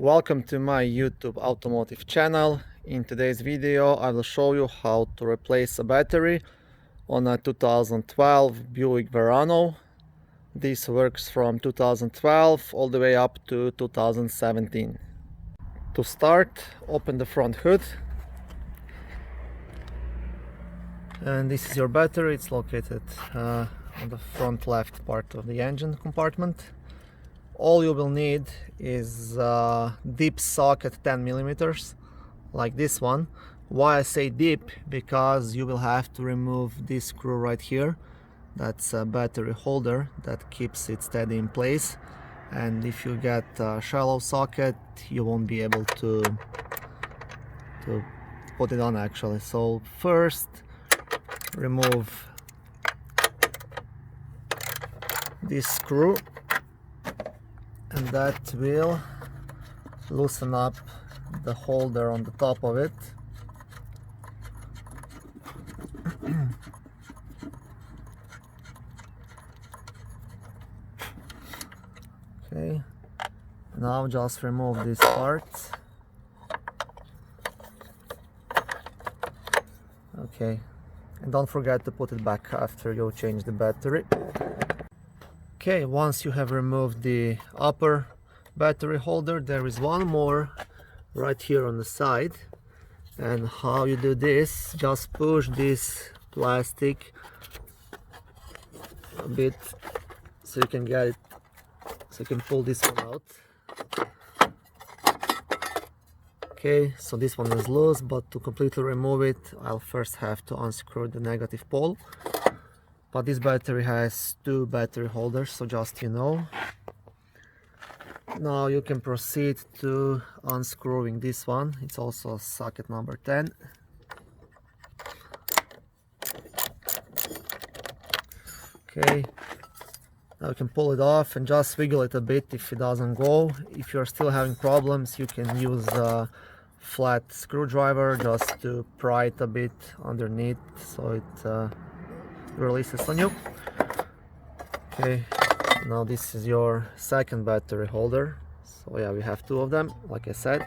Welcome to my YouTube automotive channel. In today's video I will show you how to replace a battery on a 2012 Buick Verano. This works from 2012 all the way up to 2017. To start, open the front hood, and this is your battery. It's located on the front left part of the engine compartment. All you will need is deep socket 10 millimeters, like this one. Why I say deep? Because you will have to remove this screw right here. That's a battery holder that keeps it steady in place, and if you get a shallow socket you won't be able to put it on actually. So first remove this screw, and that will loosen up the holder on the top of it. Okay, now just remove this part. Okay, and don't forget to put it back after you change the battery. Okay, once you have removed the upper battery holder, there is one more right here on the side. And how you do this, just push this plastic a bit so you can get it, so you can pull this one out. Okay, so this one is loose, but to completely remove it I'll first have to unscrew the negative pole. But this battery has two battery holders, so just you know. Now you can proceed to unscrewing this one. It's also socket number 10. Okay, now you can pull it off and just wiggle it a bit if it doesn't go. If you're still having problems, you can use a flat screwdriver just to pry it a bit underneath so it releases on you. Okay, now this is your second battery holder. So yeah, we have two of them, like I said.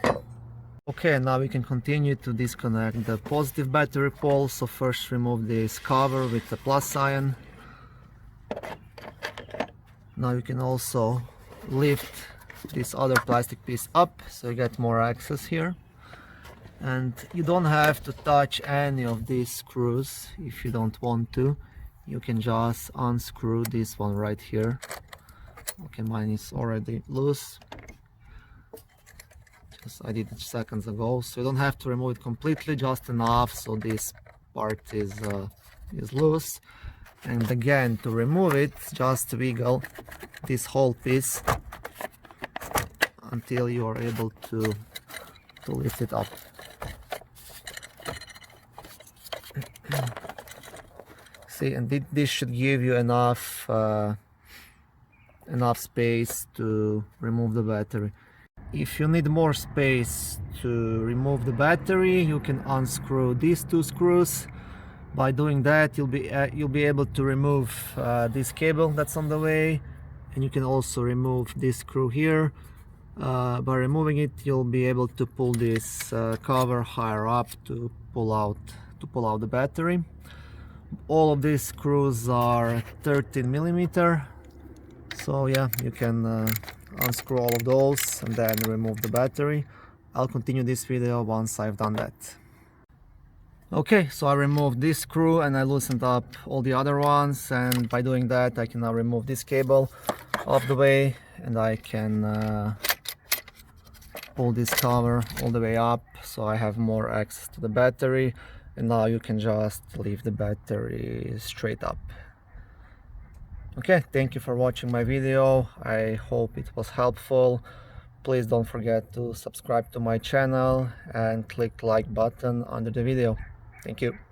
Okay, now we can continue to disconnect the positive battery pole. So first remove this cover with the plus sign. Now you can also lift this other plastic piece up so you get more access here. And you don't have to touch any of these screws if you don't want to. You can just unscrew this one right here. Okay, mine is already loose. I did it seconds ago, so you don't have to remove it completely, just enough so this part is loose. And again, to remove it, just wiggle this whole piece until you are able to lift it up. See, and this should give you enough space to remove the battery. If you need more space to remove the battery, you can unscrew these two screws. By doing that, you'll be able to remove this cable that's on the way, and you can also remove this screw here. By removing it, you'll be able to pull this cover higher up to pull out the battery. All of these screws are 13 millimeter, so yeah, you can unscrew all of those and then remove the battery. I'll continue this video once I've done that. Okay, so I removed this screw and I loosened up all the other ones, and by doing that I can now remove this cable off the way, and I can pull this cover all the way up so I have more access to the battery. And now you can just leave the battery straight up. Okay, thank you for watching my video. I hope it was helpful. Please don't forget to subscribe to my channel and click the like button under the video. Thank you.